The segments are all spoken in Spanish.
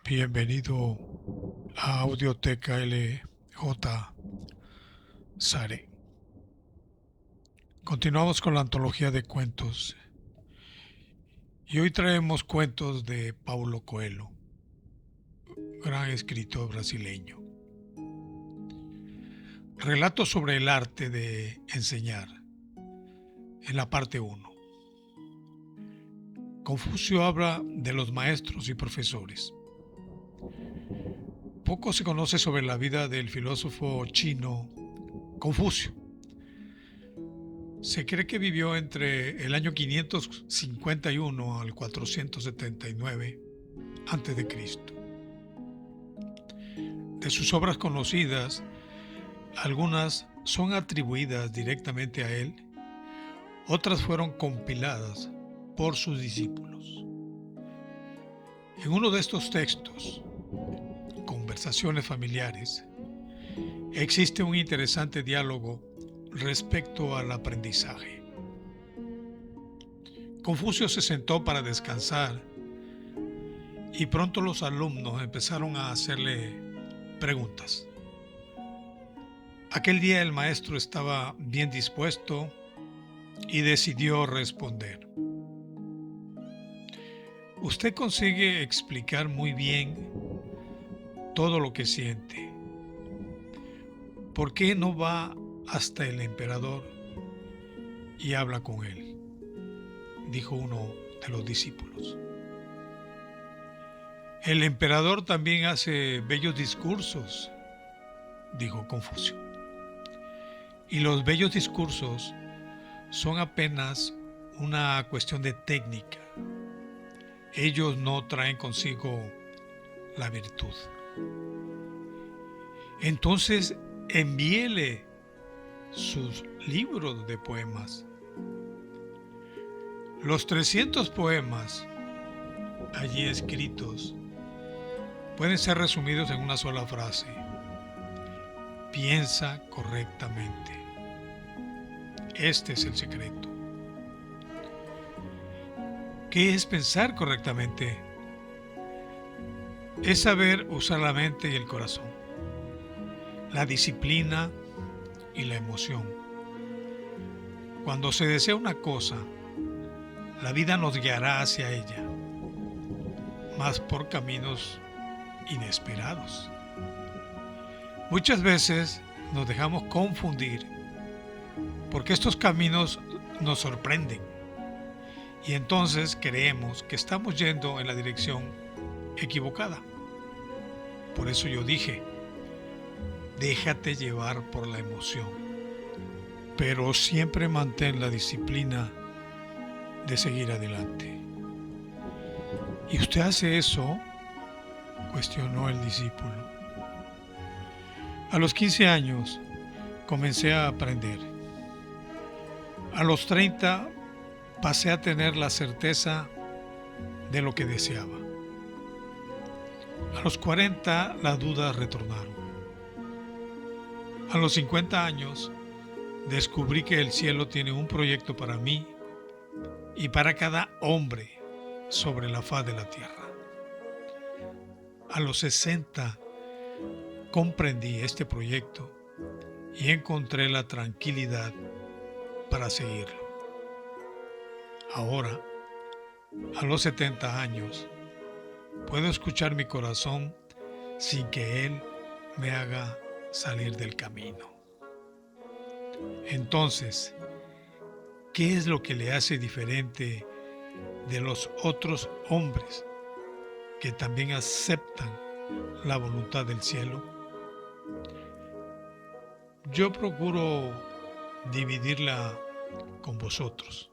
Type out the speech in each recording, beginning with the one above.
Bienvenido a Audioteca LJ Sare. Continuamos con la antología de cuentos y hoy traemos cuentos de Paulo Coelho, gran escritor brasileño. Relatos sobre el arte de enseñar, en la parte 1. Confucio habla de los maestros y profesores. Poco se conoce sobre la vida del filósofo chino Confucio. Se cree que vivió entre el año 551 al 479 a.C. De sus obras conocidas, algunas son atribuidas directamente a él, otras fueron compiladas por sus discípulos. En uno de estos textos, Conversaciones familiares, existe un interesante diálogo respecto al aprendizaje. Confucio se sentó para descansar y pronto los alumnos empezaron a hacerle preguntas. Aquel día el maestro estaba bien dispuesto y decidió responder. Usted consigue explicar muy bien todo lo que siente. ¿Por qué no va hasta el emperador y habla con él?, dijo uno de los discípulos. El emperador también hace bellos discursos, dijo Confucio. Y los bellos discursos son apenas una cuestión de técnica. Ellos no traen consigo la virtud. Entonces envíele sus libros de poemas. Los 300 poemas allí escritos pueden ser resumidos en una sola frase: piensa correctamente. Este es el secreto. ¿Qué es pensar correctamente? Es saber usar la mente y el corazón, la disciplina y la emoción. Cuando se desea una cosa, la vida nos guiará hacia ella, mas por caminos inesperados. Muchas veces nos dejamos confundir porque estos caminos nos sorprenden y entonces creemos que estamos yendo en la dirección equivocada. Por eso yo dije, déjate llevar por la emoción, pero siempre mantén la disciplina de seguir adelante. ¿Y usted hace eso?, cuestionó el discípulo. A los 15 años comencé a aprender. A los 30 pasé a tener la certeza de lo que deseaba. A los 40 las dudas retornaron. A los 50 años descubrí que el cielo tiene un proyecto para mí y para cada hombre sobre la faz de la tierra. A los 60 comprendí este proyecto y encontré la tranquilidad para seguirlo. Ahora, a los 70 años, puedo escuchar mi corazón sin que él me haga salir del camino. Entonces, ¿qué es lo que le hace diferente de los otros hombres que también aceptan la voluntad del cielo? Yo procuro dividirla con vosotros.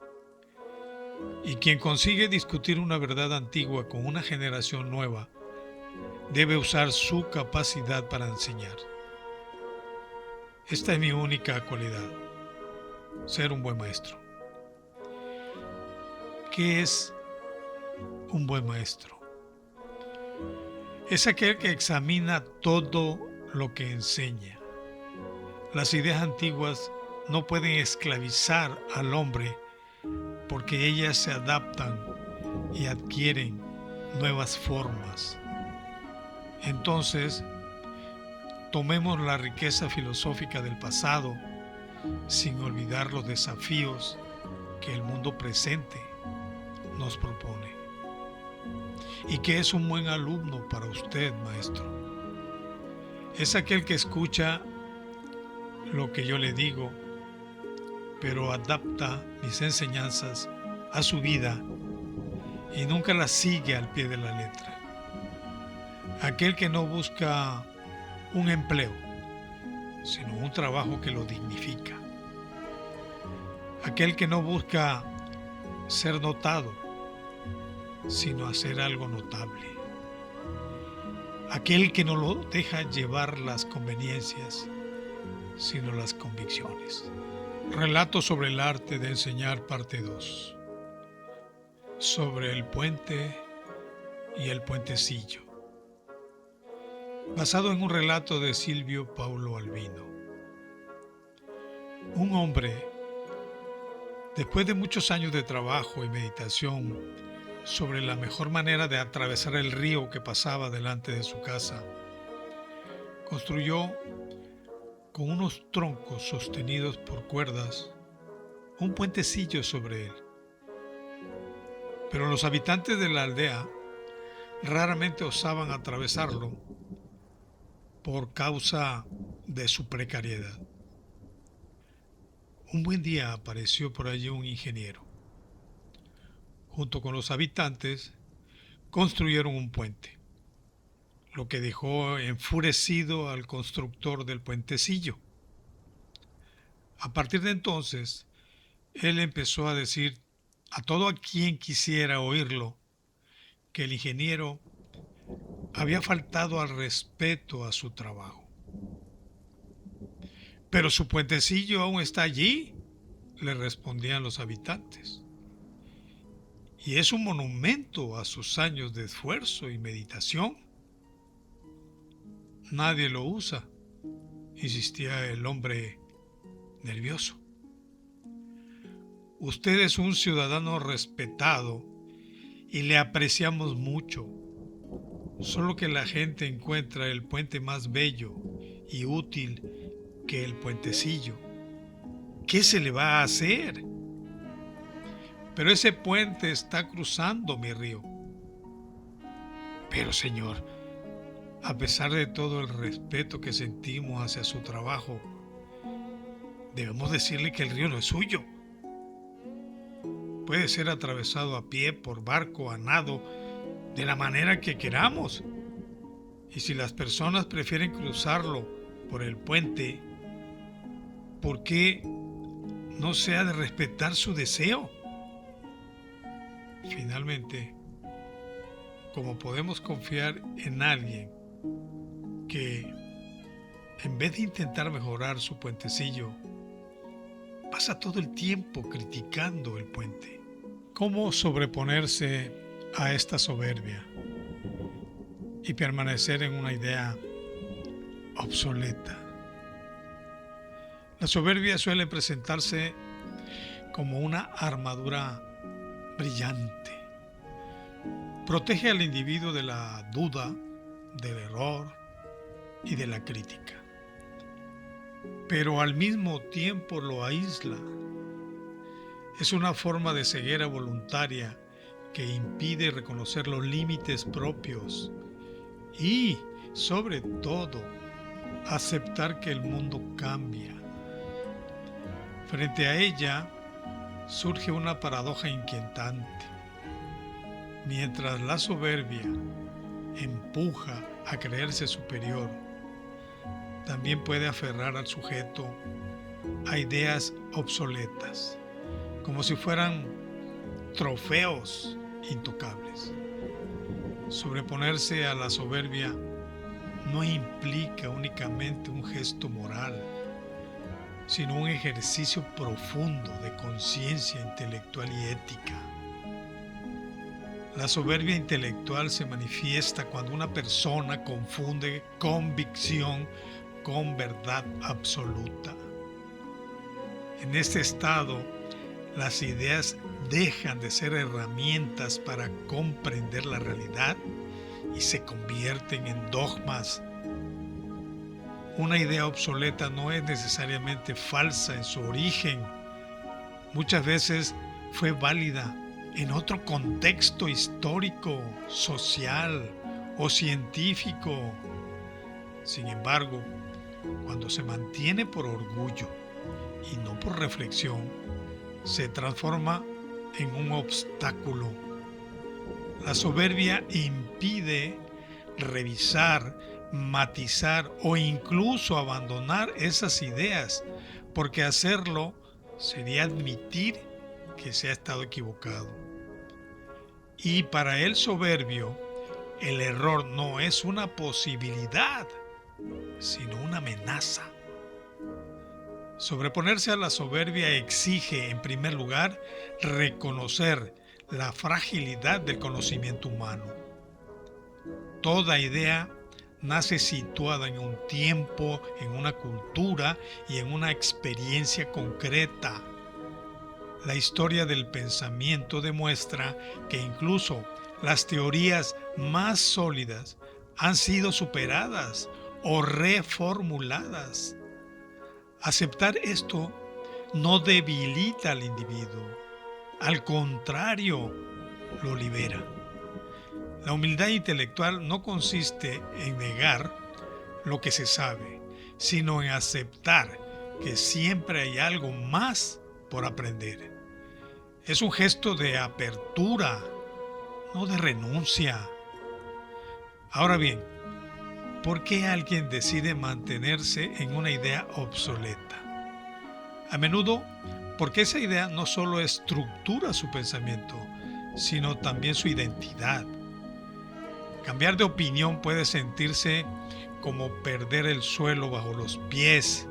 Y quien consigue discutir una verdad antigua con una generación nueva debe usar su capacidad para enseñar. Esta es mi única cualidad: ser un buen maestro. ¿Qué es un buen maestro? Es aquel que examina todo lo que enseña. Las ideas antiguas no pueden esclavizar al hombre porque ellas se adaptan y adquieren nuevas formas. Entonces, tomemos la riqueza filosófica del pasado sin olvidar los desafíos que el mundo presente nos propone. ¿Y qué es un buen alumno para usted, maestro? Es aquel que escucha lo que yo le digo, pero adapta mis enseñanzas a su vida y nunca las sigue al pie de la letra. Aquel que no busca un empleo, sino un trabajo que lo dignifica. Aquel que no busca ser notado, sino hacer algo notable. Aquel que no lo deja llevar las conveniencias, sino las convicciones. Relato sobre el arte de enseñar, parte 2. Sobre el puente y el puentecillo. Basado en un relato de Silvio Paulo Albino. Un hombre, después de muchos años de trabajo y meditación sobre la mejor manera de atravesar el río que pasaba delante de su casa, construyó con unos troncos sostenidos por cuerdas un puentecillo sobre él. Pero los habitantes de la aldea raramente osaban atravesarlo por causa de su precariedad. Un buen día apareció por allí un ingeniero. Junto con los habitantes construyeron un puente, lo que dejó enfurecido al constructor del puentecillo. A partir de entonces, él empezó a decir a todo a quien quisiera oírlo que el ingeniero había faltado al respeto a su trabajo. «Pero su puentecillo aún está allí», le respondían los habitantes, «y es un monumento a sus años de esfuerzo y meditación». «Nadie lo usa», insistía el hombre nervioso. «Usted es un ciudadano respetado y le apreciamos mucho. Solo que la gente encuentra el puente más bello y útil que el puentecillo. ¿Qué se le va a hacer? Pero ese puente está cruzando mi río». «Pero, señor, a pesar de todo el respeto que sentimos hacia su trabajo, debemos decirle que el río no es suyo. Puede ser atravesado a pie, por barco, a nado, de la manera que queramos. Y si las personas prefieren cruzarlo por el puente, ¿por qué no se ha de respetar su deseo?». Finalmente, como podemos confiar en alguien que, en vez de intentar mejorar su puentecillo, pasa todo el tiempo criticando el puente? ¿Cómo sobreponerse a esta soberbia y permanecer en una idea obsoleta? La soberbia suele presentarse como una armadura brillante. Protege al individuo de la duda, del error y de la crítica, pero al mismo tiempo lo aísla. Es una forma de ceguera voluntaria que impide reconocer los límites propios y, sobre todo, aceptar que el mundo cambia. Frente a ella surge una paradoja inquietante. Mientras la soberbia empuja a creerse superior, también puede aferrar al sujeto a ideas obsoletas, como si fueran trofeos intocables. Sobreponerse a la soberbia no implica únicamente un gesto moral, sino un ejercicio profundo de conciencia intelectual y ética. La soberbia intelectual se manifiesta cuando una persona confunde convicción con verdad absoluta. En este estado, las ideas dejan de ser herramientas para comprender la realidad y se convierten en dogmas. Una idea obsoleta no es necesariamente falsa en su origen. Muchas veces fue válida en otro contexto histórico, social o científico. Sin embargo, cuando se mantiene por orgullo y no por reflexión, se transforma en un obstáculo. La soberbia impide revisar, matizar o incluso abandonar esas ideas, porque hacerlo sería admitir que se ha estado equivocado. Y para el soberbio, el error no es una posibilidad, sino una amenaza. Sobreponerse a la soberbia exige, en primer lugar, reconocer la fragilidad del conocimiento humano. Toda idea nace situada en un tiempo, en una cultura y en una experiencia concreta. La historia del pensamiento demuestra que incluso las teorías más sólidas han sido superadas o reformuladas. Aceptar esto no debilita al individuo, al contrario, lo libera. La humildad intelectual no consiste en negar lo que se sabe, sino en aceptar que siempre hay algo más por aprender. Es un gesto de apertura, no de renuncia. Ahora bien, ¿por qué alguien decide mantenerse en una idea obsoleta? A menudo, porque esa idea no solo estructura su pensamiento, sino también su identidad. Cambiar de opinión puede sentirse como perder el suelo bajo los pies.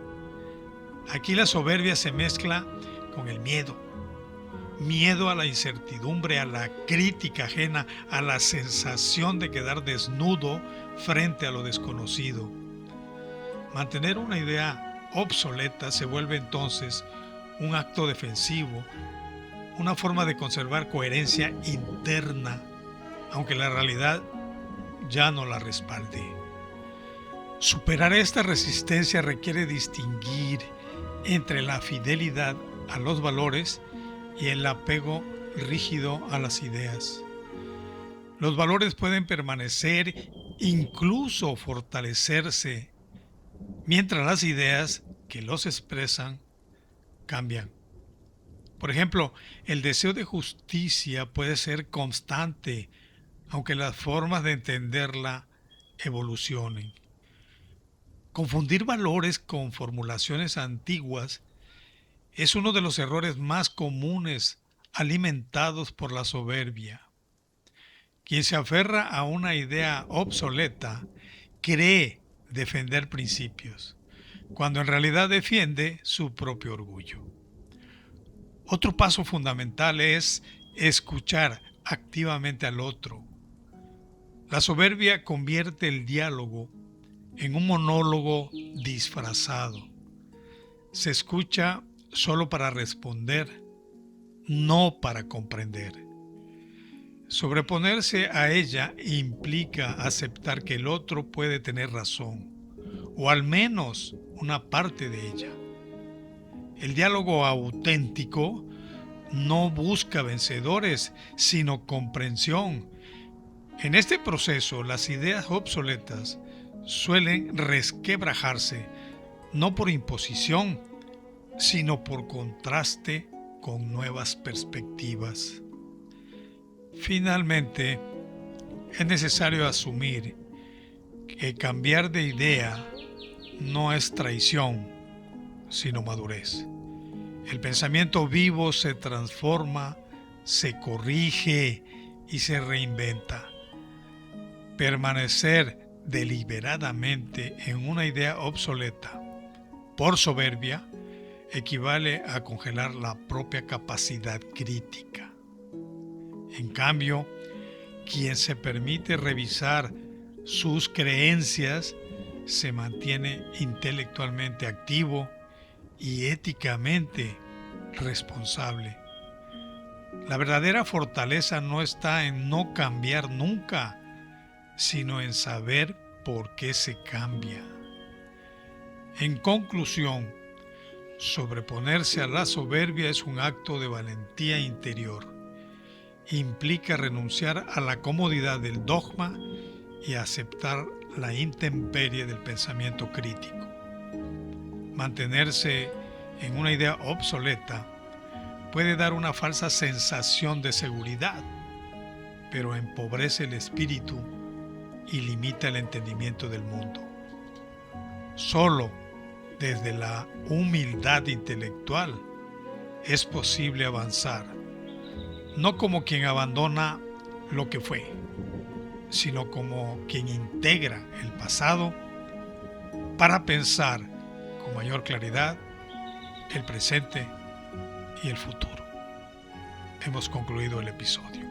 Aquí la soberbia se mezcla con el miedo. Miedo a la incertidumbre, a la crítica ajena, a la sensación de quedar desnudo frente a lo desconocido. Mantener una idea obsoleta se vuelve entonces un acto defensivo, una forma de conservar coherencia interna, aunque la realidad ya no la respalde. Superar esta resistencia requiere distinguir entre la fidelidad a los valores y el apego rígido a las ideas. Los valores pueden permanecer, incluso fortalecerse, mientras las ideas que los expresan cambian. Por ejemplo, el deseo de justicia puede ser constante, aunque las formas de entenderla evolucionen. Confundir valores con formulaciones antiguas es uno de los errores más comunes alimentados por la soberbia. Quien se aferra a una idea obsoleta cree defender principios, cuando en realidad defiende su propio orgullo. Otro paso fundamental es escuchar activamente al otro. La soberbia convierte el diálogo en un monólogo disfrazado. Se escucha solo para responder, no para comprender. Sobreponerse a ella implica aceptar que el otro puede tener razón, o al menos una parte de ella. El diálogo auténtico no busca vencedores, sino comprensión. En este proceso, las ideas obsoletas suelen resquebrajarse, no por imposición, sino por contraste con nuevas perspectivas. Finalmente, es necesario asumir que cambiar de idea no es traición, sino madurez. El pensamiento vivo se transforma, se corrige y se reinventa. Permanecer deliberadamente en una idea obsoleta por soberbia equivale a congelar la propia capacidad crítica. En cambio, quien se permite revisar sus creencias se mantiene intelectualmente activo y éticamente responsable. La verdadera fortaleza no está en no cambiar nunca, sino en saber por qué se cambia. En conclusión, sobreponerse a la soberbia es un acto de valentía interior. Implica renunciar a la comodidad del dogma y aceptar la intemperie del pensamiento crítico. Mantenerse en una idea obsoleta puede dar una falsa sensación de seguridad, pero empobrece el espíritu y limita el entendimiento del mundo. Solo desde la humildad intelectual es posible avanzar, no como quien abandona lo que fue, sino como quien integra el pasado para pensar con mayor claridad el presente y el futuro. Hemos concluido el episodio.